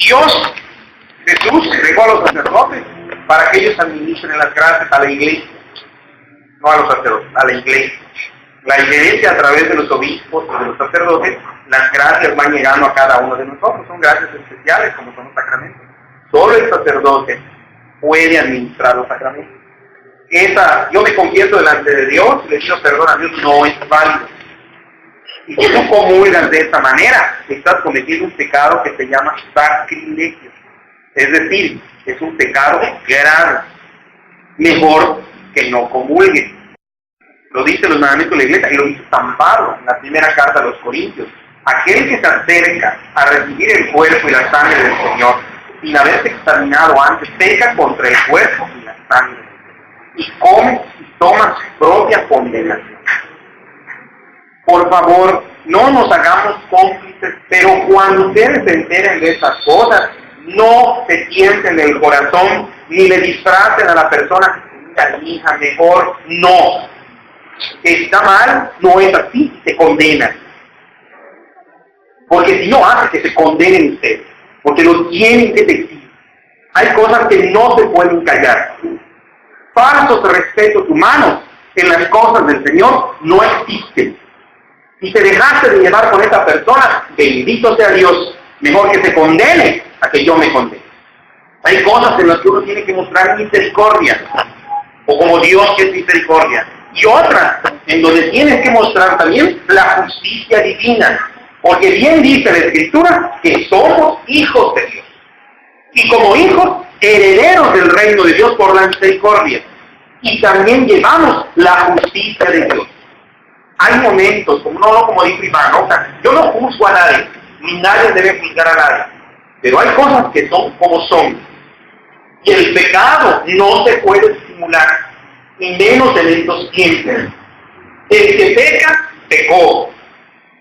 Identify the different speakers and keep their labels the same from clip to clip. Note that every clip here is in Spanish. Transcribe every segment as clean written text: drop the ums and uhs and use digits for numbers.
Speaker 1: Dios, Jesús, dejó a los sacerdotes para que ellos administren las gracias a la iglesia, no a los sacerdotes, a la iglesia. La iglesia, a través de los obispos y de los sacerdotes, las gracias van llegando a cada uno de nosotros. Son gracias especiales, como son los sacramentos. Solo el sacerdote puede administrar los sacramentos. Yo me confieso delante de Dios y le pido perdón a Dios, no es válido. Y si tú comulgas de esta manera, estás cometiendo un pecado que se llama sacrilegio. Es decir, es un pecado grave. Mejor que no comulgues. Lo dice los mandamientos de la iglesia y lo dice San Pablo en la primera carta a los Corintios. Aquel que se acerca a recibir el cuerpo y la sangre del Señor sin haberse examinado antes, peca contra el cuerpo y la sangre. Y come y toma su propia condenación. Por favor, no nos hagamos cómplices, pero cuando ustedes se enteren de estas cosas, no se tienten el corazón, ni le disfracen a la persona que diga, hija, mejor no. Está mal, no es así, se condena. Porque si no hace que se condenen ustedes, porque lo tienen que decir. Hay cosas que no se pueden callar. Falsos respetos humanos en las cosas del Señor no existen. Si te dejaste de llevar con esa persona, bendito sea Dios, mejor que se condene a que yo me condene. Hay cosas en las que uno tiene que mostrar misericordia, o como Dios que es misericordia, y otras en donde tienes que mostrar también la justicia divina, porque bien dice la Escritura que somos hijos de Dios, y como hijos, herederos del reino de Dios por la misericordia, y también llevamos la justicia de Dios. Hay momentos, como dijo Iván, o sea, yo no juzgo a nadie, ni nadie debe juzgar a nadie, pero hay cosas que son como son, y el pecado no se puede disimular, y menos en estos tiempos. El que peca, pecó.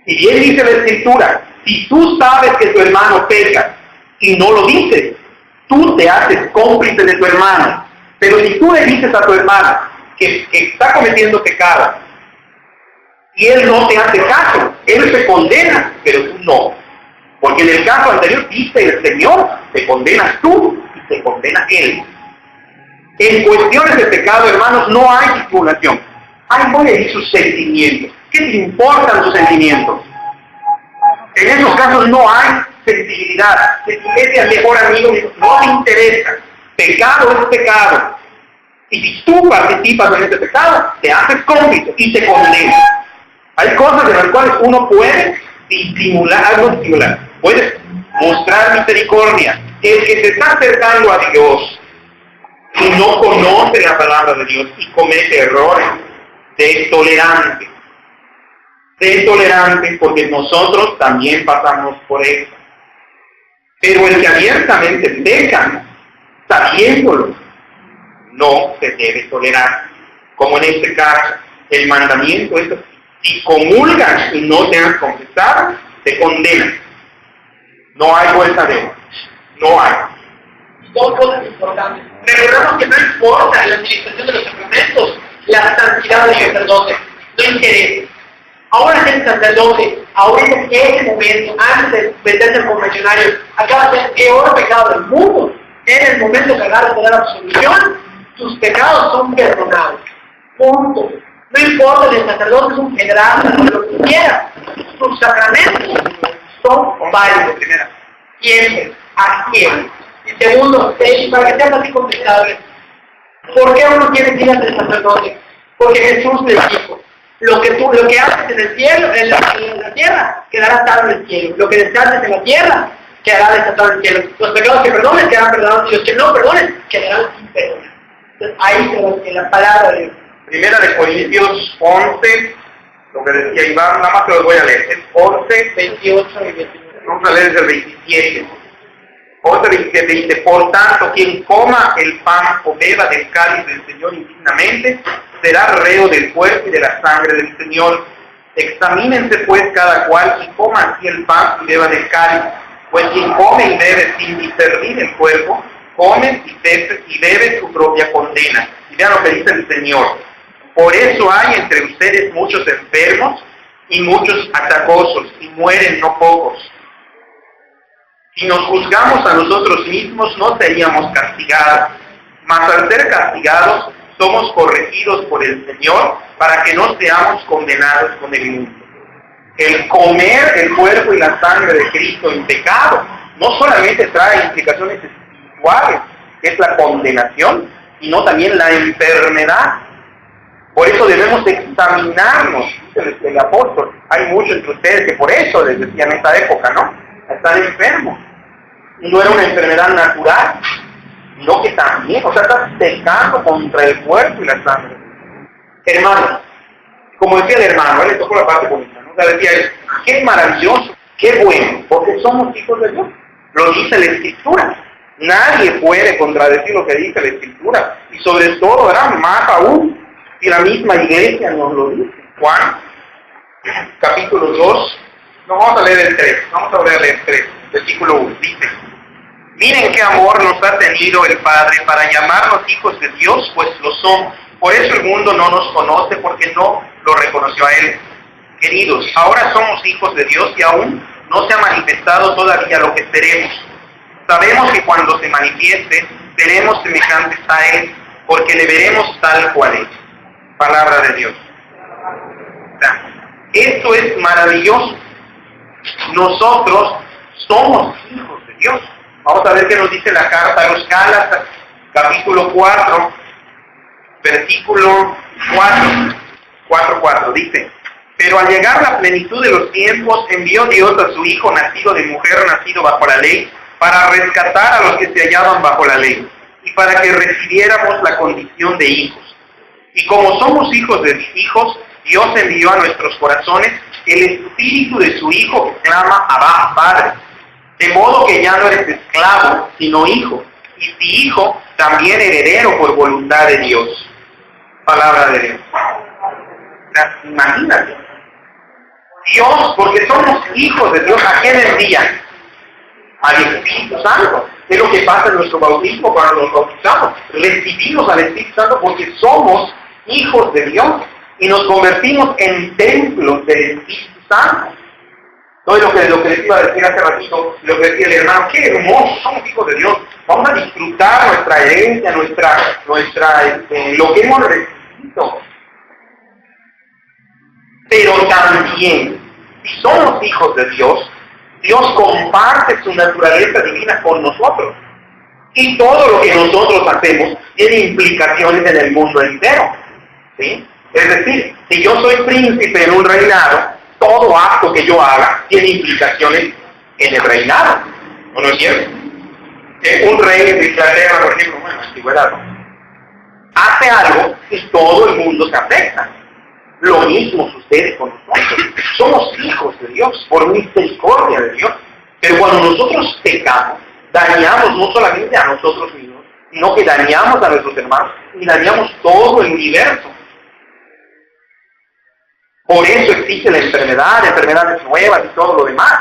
Speaker 1: Y bien dice la Escritura, si tú sabes que tu hermano peca y no lo dices, tú te haces cómplice de tu hermano. Pero si tú le dices a tu hermano que está cometiendo pecado y él no te hace caso, él se condena, pero tú no. Porque en el caso anterior dice el Señor, te condenas tú y te condena él. En cuestiones de pecado, hermanos, no hay disimulación. Hay que decir sus sentimientos. ¿Qué te importan tus sentimientos? En esos casos no hay sensibilidad. Que tu al mejor amigo no te interesa. Pecado es pecado. Y si tú participas en ese pecado, te haces cómplice y te condenas. Hay cosas en las cuales uno puede disimular, puede mostrar misericordia. El que se está acercando a Dios y no conoce la palabra de Dios y comete errores, sé tolerante. Sé tolerante porque nosotros también pasamos por eso. Pero el que abiertamente peca, sabiéndolo, no se debe tolerar. Como en este caso, el mandamiento es: si comulgas y no te has confesado, te condenas. No hay vuelta de hoja. No hay.
Speaker 2: Dos cosas importantes. Recordamos que no importa la administración de los sacramentos, la santidad del sacerdote, no interesa. Ahora es el sacerdote, ahora en ese momento, antes de meterse al confesionario, acaba de ser el peor pecado del mundo. En el momento que agarras de dar absolución, tus pecados son perdonados. Punto. No importa si el sacerdote es un general, o lo que quiera, tus sacramentos son válidos. Siempre, a siempre. Y segundo, para que sea así complicado, ¿por qué uno tiene que ir ante el sacerdote? Porque Jesús le dijo, lo que haces en el cielo, en la tierra, quedará atado en el cielo. Lo que deseases en la tierra, quedará desatado en el cielo. Los pecados que perdones quedarán perdonados, y los que no perdones quedarán imperdonados. Entonces ahí se la palabra de Dios.
Speaker 1: Primera de Corintios 11, lo que decía Iván, nada más que los voy a leer, es 11,
Speaker 2: 28 y 29.
Speaker 1: Vamos a leer desde el 27. 11, 27 dice: por tanto, quien coma el pan o beba del cáliz del Señor indignamente, será reo del cuerpo y de la sangre del Señor. Examínense pues cada cual y coma así el pan y beba del cáliz. Pues quien come y bebe sin discernir el cuerpo, come y bebe su propia condena. Y vean lo que dice el Señor: por eso hay entre ustedes muchos enfermos y muchos achacosos, y mueren no pocos. Si nos juzgamos a nosotros mismos, no seríamos castigados. Mas al ser castigados, somos corregidos por el Señor para que no seamos condenados con el mundo. El comer el cuerpo y la sangre de Cristo en pecado no solamente trae implicaciones espirituales, que es la condenación, sino también la enfermedad. Por eso debemos examinarnos, dice el apóstol. Hay muchos entre ustedes que por eso les decía en esta época, ¿no? Están enfermos. No era una enfermedad natural, sino que también, o sea, estás pecando contra el cuerpo y la sangre. Hermanos, como decía el hermano, él le tocó la parte bonita, ¿no? O sea, decía él, qué maravilloso, qué bueno, porque somos hijos de Dios. Lo dice la Escritura. Nadie puede contradecir lo que dice la Escritura. Y sobre todo, ¿verdad? Más aún, si la misma iglesia nos lo dice. Juan, capítulo 2, no vamos a leer el 3, vamos a leer el 3, versículo 1, dice: miren qué amor nos ha tenido el Padre para llamarnos hijos de Dios, pues lo somos. Por eso el mundo no nos conoce, porque no lo reconoció a Él. Queridos, ahora somos hijos de Dios y aún no se ha manifestado todavía lo que seremos. Sabemos que cuando se manifieste, seremos semejantes a Él, porque le veremos tal cual es. Palabra de Dios. O sea, esto es maravilloso. Nosotros somos hijos de Dios. Vamos a ver qué nos dice la carta a los Gálatas, capítulo 4, versículo 4, dice: pero al llegar la plenitud de los tiempos, envió Dios a su Hijo, nacido de mujer, nacido bajo la ley, para rescatar a los que se hallaban bajo la ley, y para que recibiéramos la condición de hijos. Y como somos hijos de hijos, Dios envió a nuestros corazones el espíritu de su Hijo que clama Abba, Padre. De modo que ya no eres esclavo, sino hijo. Y si hijo, también heredero por voluntad de Dios. Palabra de Dios. Imagínate. Dios, porque somos hijos de Dios, ¿a quién envía? Al Espíritu Santo. Es lo que pasa en nuestro bautismo cuando nos bautizamos. Recibimos al Espíritu Santo porque somos hijos de Dios y nos convertimos en templos del Espíritu Santo. No es lo que les iba a decir hace ratito, lo que decía el hermano, qué hermoso, somos hijos de Dios. Vamos a disfrutar nuestra herencia, lo que hemos recibido. Pero también, si somos hijos de Dios, Dios comparte su naturaleza divina con nosotros. Y todo lo que nosotros hacemos tiene implicaciones en el mundo entero. ¿Sí? Es decir, si yo soy príncipe en un reinado, todo acto que yo haga tiene implicaciones en el reinado. ¿No es cierto? Un rey de Inglaterra, por ejemplo, bueno, en la antigüedad, ¿no? Hace algo y todo el mundo se afecta. Lo mismo sucede con nosotros. Somos hijos de Dios, por misericordia de Dios. Pero cuando nosotros pecamos, dañamos no solamente a nosotros mismos, sino que dañamos a nuestros hermanos y dañamos todo el universo. Por eso existe la enfermedad, enfermedades nuevas y todo lo demás.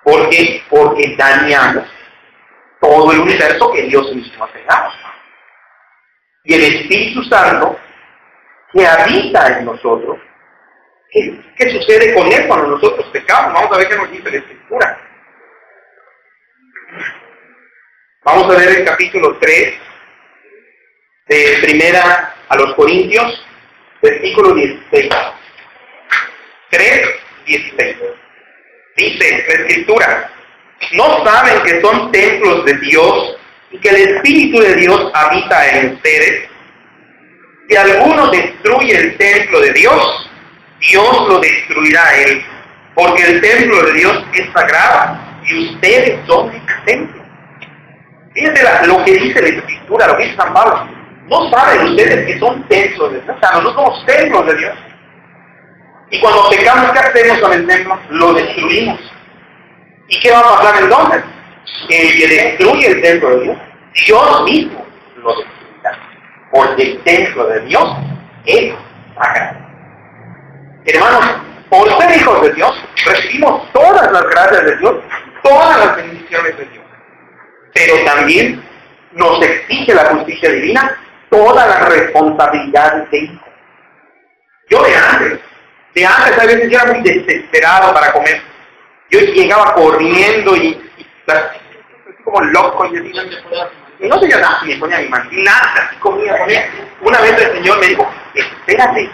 Speaker 1: ¿Por qué? Porque dañamos todo el universo que Dios mismo ha creado. Y el Espíritu Santo que habita en nosotros, ¿qué sucede con Él cuando nosotros pecamos? Vamos a ver qué nos dice la Escritura. Vamos a ver el capítulo 3 de Primera a los Corintios, versículo 16. 3:16. Dice la Escritura: ¿no saben que son templos de Dios y que el Espíritu de Dios habita en ustedes? Si alguno destruye el templo de Dios, Dios lo destruirá a él, porque el templo de Dios es sagrado y ustedes son el templo. Fíjense lo que dice la Escritura, lo que dice San Pablo. ¿No saben ustedes que son templos de Dios? O sea, nosotros somos templos de Dios. Y cuando pecamos, ¿qué hacemos con el templo? Lo destruimos. ¿Y qué va a pasar entonces? El que destruye el templo de Dios, Dios mismo lo destruirá. Porque el templo de Dios es sagrado. Hermanos, por ser hijos de Dios, recibimos todas las gracias de Dios, todas las bendiciones de Dios. Pero también nos exige la justicia divina todas las responsabilidades de hijos. Yo de antes a veces yo era muy desesperado para comer. Yo llegaba corriendo y Así como loco, y así, y no tenía nada, me ponía mi mantel, nada, así comía. Una vez el Señor me dijo, espérate,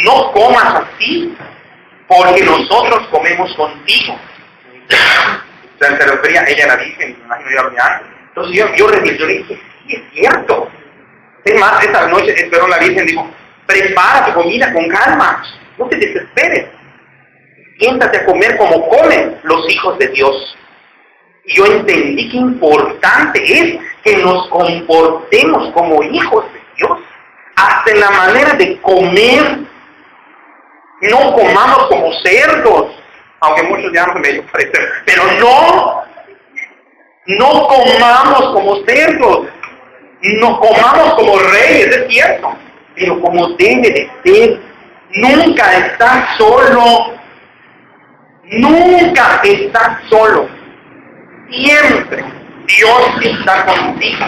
Speaker 1: no comas así, porque nosotros comemos contigo. O sea, se refería a ella, la Virgen, me imagino yo hablando. Entonces yo reflexioné y dije, sí, es cierto. Es más, esa noche esperó la Virgen, dijo, prepara tu comida con calma, no te desesperes. Siéntate a comer como comen los hijos de Dios. Y yo entendí qué importante es que nos comportemos como hijos de Dios. Hasta en la manera de comer. No comamos como cerdos, aunque muchos ya no se me parecen, pero no comamos como cerdos, no comamos como reyes, es cierto, pero como debe de ser. Nunca estás solo, nunca estás solo, siempre Dios está contigo.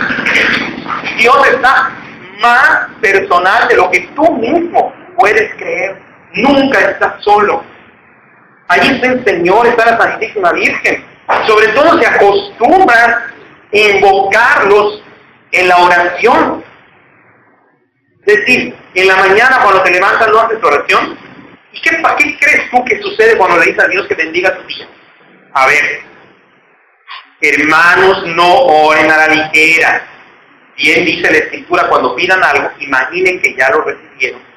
Speaker 1: Dios está más personal de lo que tú mismo puedes creer. Nunca estás solo. Allí está el Señor, está la Santísima Virgen. Sobre todo se acostumbran a invocarlos en la oración. Es decir, en la mañana cuando te levantas no haces oración. ¿Y qué crees tú que sucede cuando le dices a Dios que bendiga tu día? A ver, hermanos, no oren a la ligera. Bien dice la Escritura, cuando pidan algo, imaginen que ya lo recibieron